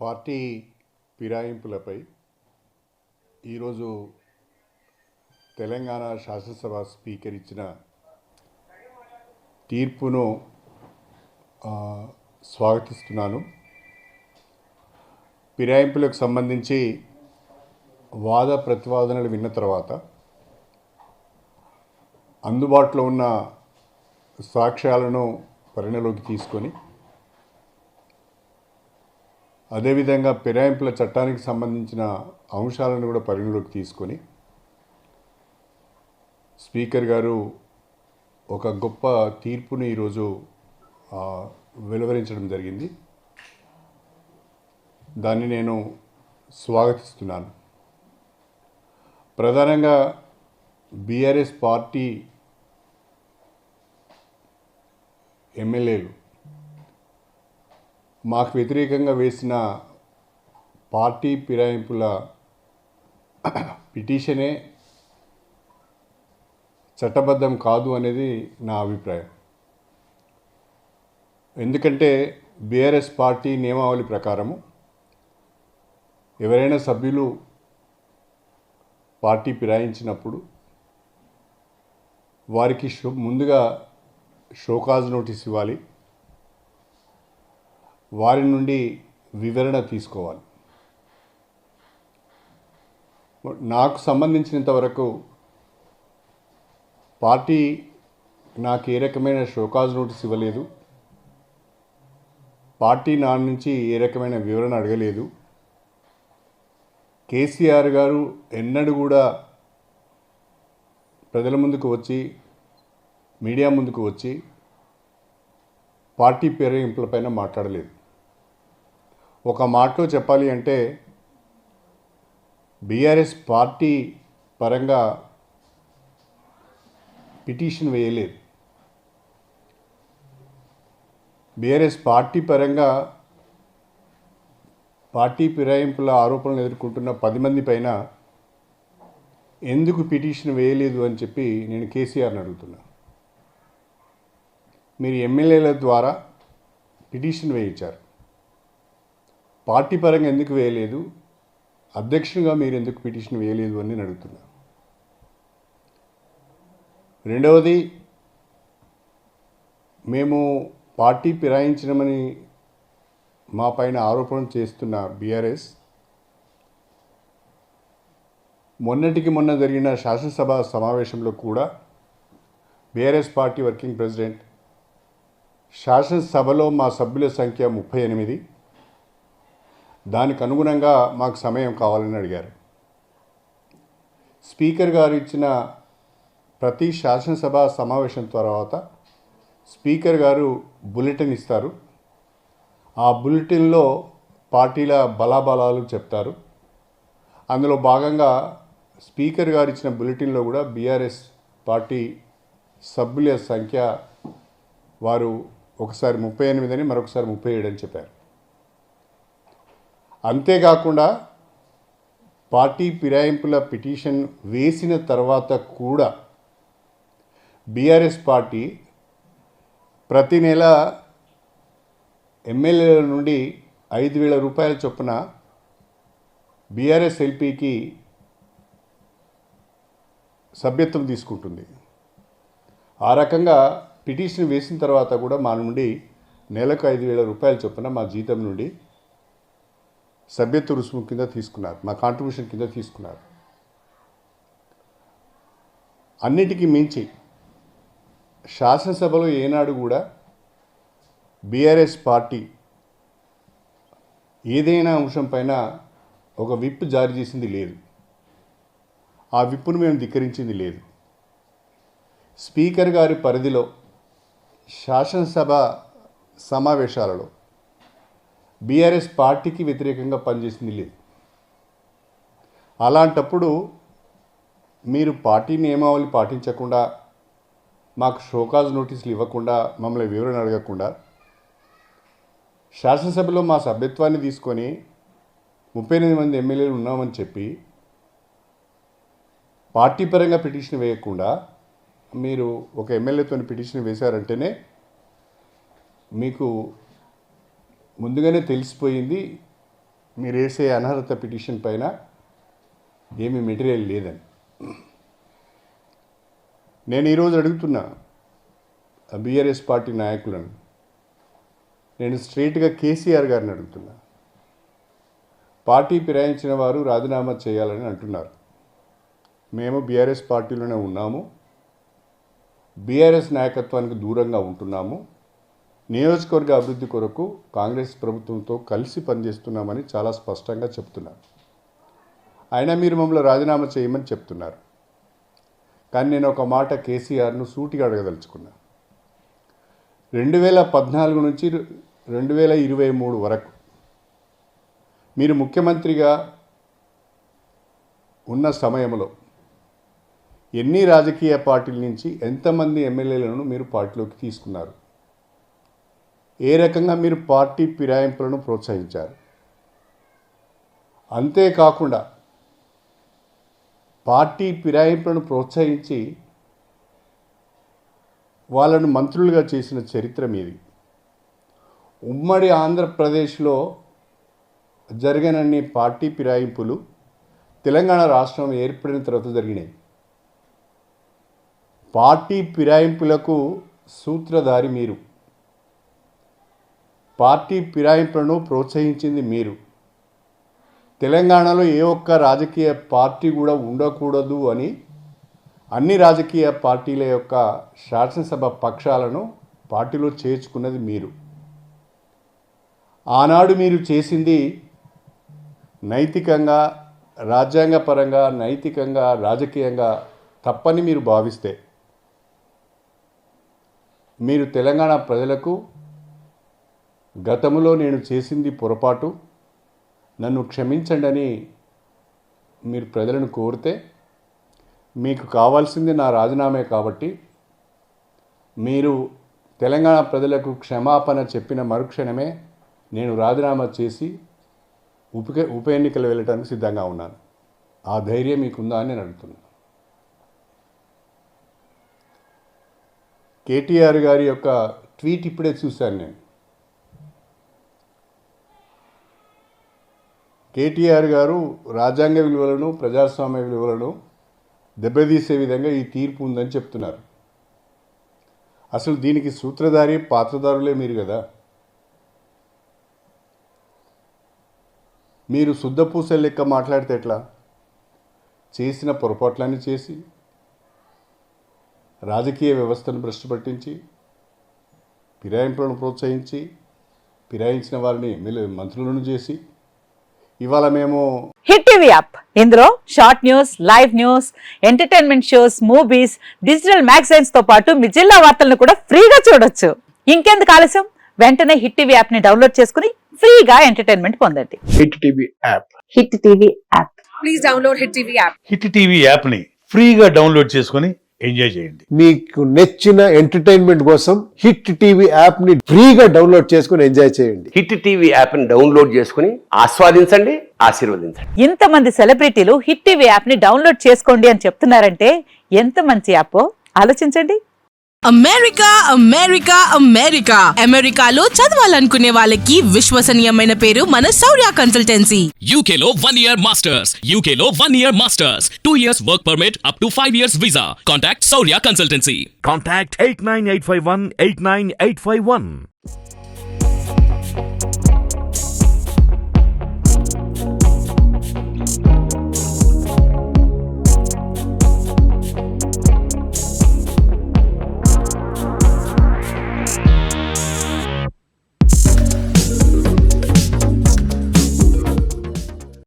Party ఫిరాయింపులపై ఈరోజు తెలంగాణ శాసనసభ speaker ఇచ్చిన తీర్పును స్వాగతిస్తున్నాను. ఫిరాయింపులకు సంబంధించి వాద ప్రతివాదనలు విన్న తర్వాత అందుబాటులో ఉన్న సాక్ష్యాలను పరిగణలోకి తీసుకొని అదేవిధంగా ఫిరాయింపుల చట్టానికి సంబంధించిన అంశాలను కూడా పరిగణలోకి తీసుకొని స్పీకర్ గారు ఒక గొప్ప తీర్పుని ఈరోజు వెలువరించడం జరిగింది. దాన్ని నేను స్వాగతిస్తున్నాను. ప్రధానంగా బీఆర్ఎస్ పార్టీ ఎమ్మెల్యేలు మాకు వ్యతిరేకంగా వేసిన పార్టీ ఫిరాయింపుల పిటిషనే చట్టబద్ధం కాదు అనేది నా అభిప్రాయం. ఎందుకంటే బీఆర్ఎస్ పార్టీ నియమావళి ప్రకారము ఎవరైనా సభ్యులు పార్టీ ఫిరాయించినప్పుడు వారికి ముందుగా షోకాజ్ నోటీస్ ఇవ్వాలి, వారి నుండి వివరణ తీసుకోవాలి. నాకు సంబంధించినంతవరకు పార్టీ నాకు ఏ రకమైన షోకాజ్ నోటీస్ ఇవ్వలేదు, పార్టీ నా నుంచి ఏ రకమైన వివరణ అడగలేదు. కేసీఆర్ గారు ఎన్నడూ కూడా ప్రజల ముందుకు వచ్చి మీడియా ముందుకు వచ్చి పార్టీ ఫిరాయింపులపైన మాట్లాడలేదు. ఒక మాటలో చెప్పాలి అంటే బీఆర్ఎస్ పార్టీ పరంగా పిటిషన్ వేయలేదు. బీఆర్ఎస్ పార్టీ పరంగా పార్టీ ఫిరాయింపుల ఆరోపణలు ఎదుర్కొంటున్న 10 మంది పైన ఎందుకు పిటిషన్ వేయలేదు అని చెప్పి నేను కేసీఆర్ని అడుగుతున్నా. మీరు ఎమ్మెల్యేల ద్వారా పిటిషన్ వేయించారు, పార్టీ పరంగా ఎందుకు వేయలేదు, అధ్యక్షునిగా మీరు ఎందుకు పిటిషన్ వేయలేదు అని నేను అడుగుతున్నా. రెండవది, మేము పార్టీ ఫిరాయించినమని మా పైన ఆరోపణ చేస్తున్న బీఆర్ఎస్ మొన్నటికి మొన్న జరిగిన శాసనసభ సమావేశంలో కూడా బీఆర్ఎస్ పార్టీ వర్కింగ్ ప్రెసిడెంట్ శాసనసభలో మా సభ్యుల సంఖ్య 38, దానికి అనుగుణంగా మాకు సమయం కావాలని అడిగారు. స్పీకర్ గారు ఇచ్చిన ప్రతి శాసనసభ సమావేశం తర్వాత స్పీకర్ గారు బులెటిన్ ఇస్తారు. ఆ బులెటిన్లో పార్టీల బలాబలాలు చెప్తారు. అందులో భాగంగా స్పీకర్ గారు ఇచ్చిన బులెటిన్లో కూడా బీఆర్ఎస్ పార్టీ సభ్యుల సంఖ్య వారు ఒకసారి 38 అని మరొకసారి 37 అని చెప్పారు. అంతేకాకుండా పార్టీ ఫిరాయింపుల పిటిషన్ వేసిన తర్వాత కూడా బీఆర్ఎస్ పార్టీ ప్రతి నెల ఎమ్మెల్యేల నుండి 5,000 రూపాయల చొప్పున బీఆర్ఎస్ ఎల్పీకి సభ్యత్వం తీసుకుంటుంది. ఆ రకంగా పిటిషన్ వేసిన తర్వాత కూడా మా నుండి నెలకు 5,000 రూపాయల చొప్పున మా జీతం నుండి సభ్యత్వ రుసుము కింద తీసుకున్నారు, మా కాంట్రిబ్యూషన్ కింద తీసుకున్నారు. అన్నిటికీ మించి శాసనసభలో ఏనాడు కూడా బీఆర్ఎస్ పార్టీ ఏదైనా అంశం పైన ఒక విప్ జారీ చేసింది లేదు, ఆ విప్పును మేము ధిక్కరించింది లేదు. స్పీకర్ గారి పరిధిలో శాసనసభ సమావేశాలలో బీఆర్ఎస్ పార్టీకి వ్యతిరేకంగా పనిచేసింది లేదు. అలాంటప్పుడు మీరు పార్టీ నియమావళి పాటించకుండా, మాకు షోకాజ్ నోటీసులు ఇవ్వకుండా, మమ్మల్ని వివరణ అడగకుండా శాసనసభలో మా సభ్యత్వాన్ని తీసుకొని 38 మంది ఎమ్మెల్యేలు ఉన్నామని చెప్పి పార్టీ పరంగా పిటిషన్ వేయకుండా మీరు ఒక ఎమ్మెల్యేతో పిటిషన్ వేశారంటేనే మీకు ముందుగానే తెలిసిపోయింది మీరు వేసే అనర్హత పిటిషన్ పైన ఏమీ మెటీరియల్ లేదని. నేను ఈరోజు అడుగుతున్నా బీఆర్ఎస్ పార్టీ నాయకులను, నేను స్ట్రైట్గా కేసీఆర్ గారిని అడుగుతున్నా. పార్టీ ఫిరాయించిన వారు రాజీనామా చేయాలని అంటున్నారు. మేము బీఆర్ఎస్ పార్టీలోనే ఉన్నాము, బీఆర్ఎస్ నాయకత్వానికి దూరంగా ఉంటున్నాము, నియోజకవర్గ అభివృద్ధి కొరకు కాంగ్రెస్ ప్రభుత్వంతో కలిసి పనిచేస్తున్నామని చాలా స్పష్టంగా చెప్తున్నారు. అయినా మీరు మమ్మల్ని రాజీనామా చేయమని చెప్తున్నారు. కానీ నేను ఒక మాట కేసీఆర్ను సూటిగా అడగదలుచుకున్నా. 2014 నుంచి 2023 వరకు మీరు ముఖ్యమంత్రిగా ఉన్న సమయంలో ఎన్ని రాజకీయ పార్టీల నుంచి ఎంతమంది ఎమ్మెల్యేలను మీరు పార్టీలోకి తీసుకున్నారు? ఏ రకంగా మీరు పార్టీ ఫిరాయింపులను ప్రోత్సహించారు? అంతేకాకుండా పార్టీ ఫిరాయింపులను ప్రోత్సహించి వాళ్ళను మంత్రులుగా చేసిన చరిత్ర మీది. ఉమ్మడి ఆంధ్రప్రదేశ్లో జరిగినన్ని పార్టీ ఫిరాయింపులు తెలంగాణ రాష్ట్రం ఏర్పడిన తర్వాత జరిగినాయి. పార్టీ ఫిరాయింపులకు సూత్రధారి మీరు, పార్టీ ఫిరాయింపులను ప్రోత్సహించింది మీరు. తెలంగాణలో ఏ ఒక్క రాజకీయ పార్టీ కూడా ఉండకూడదు అని అన్ని రాజకీయ పార్టీల యొక్క శాసనసభ పక్షాలను పార్టీలో చేర్చుకున్నది మీరు. ఆనాడు మీరు చేసింది నైతికంగా, రాజ్యాంగపరంగా, నైతికంగా, రాజకీయంగా తప్పని మీరు భావిస్తే మీరు తెలంగాణ ప్రజలకు గతంలో నేను చేసింది పొరపాటు, నన్ను క్షమించండి అని మీరు ప్రజలను కోరితే, మీకు కావాల్సింది నా రాజీనామే కాబట్టి మీరు తెలంగాణ ప్రజలకు క్షమాపణ చెప్పిన మరుక్షణమే నేను రాజీనామా చేసి ఉప ఎన్నికలు వెళ్ళటానికి సిద్ధంగా ఉన్నాను. ఆ ధైర్యం మీకుందా అని నేను అడుగుతున్నాను. కేటీఆర్ గారి యొక్క ట్వీట్ ఇప్పుడే చూశాను నేను. కేటీఆర్ గారు రాజ్యాంగ విలువలను, ప్రజాస్వామ్య విలువలను దెబ్బతీసే విధంగా ఈ తీర్పు ఉందని చెప్తున్నారు. అసలు దీనికి సూత్రధారి, పాత్రధారులే మీరు కదా. మీరు శుద్ధపూసల లెక్క మాట్లాడితే ఎట్లా? చేసిన పొరపాట్లన్నీ చేసి రాజకీయ వ్యవస్థను భ్రష్టు పట్టించి, ఫిరాయింపులను ప్రోత్సహించి, ఫిరాయించిన వారిని మంత్రులను చేసి, ఇవాళ మేము హిట్ టీవీ యాప్, ఇందులో short news, live news, entertainment shows, movies, digital magazines తో పాటు మీ జిల్లా వార్తలను కూడా ఫ్రీగా చూడొచ్చు. ఇంకెందుకు ఆలస్యం? వెంటనే హిట్ టీవీ యాప్ ని డౌన్లోడ్ చేసుకుని ఫ్రీగా ఎంటర్టైన్మెంట్ పొందండి. Hit TV app. Hit TV app. Please download hit TV app. Hit TV app ని ఫ్రీగా డౌన్లోడ్ చేసుకుని ఎంజాయ్ చేయండి. మీకు నచ్చిన ఎంటర్టైన్మెంట్ కోసం హిట్ టీవీ యాప్ ని ఫ్రీగా డౌన్లోడ్ చేసుకుని ఎంజాయ్ చేయండి. హిట్ టీవీ యాప్ ని డౌన్లోడ్ చేసుకుని ఆస్వాదించండి, ఆశీర్వదించండి. ఇంతమంది సెలబ్రిటీలు హిట్ టీవీ యాప్ ని డౌన్లోడ్ చేసుకోండి అని చెప్తున్నారంటే ఎంత మంచి యాప్ ఆలోచించండి. అమెరికా అమెరికా అమెరికా అమెరికాలో చదవాలనుకునే వాళ్ళకి విశ్వసనీయమైన పేరు మన శౌర్య కన్సల్టెన్సీ. UK లో 1 year masters, UK లో 1 year masters, 2 years work permit up to 5 years visa. Contact Saurya Consultancy. Contact 89851 89851.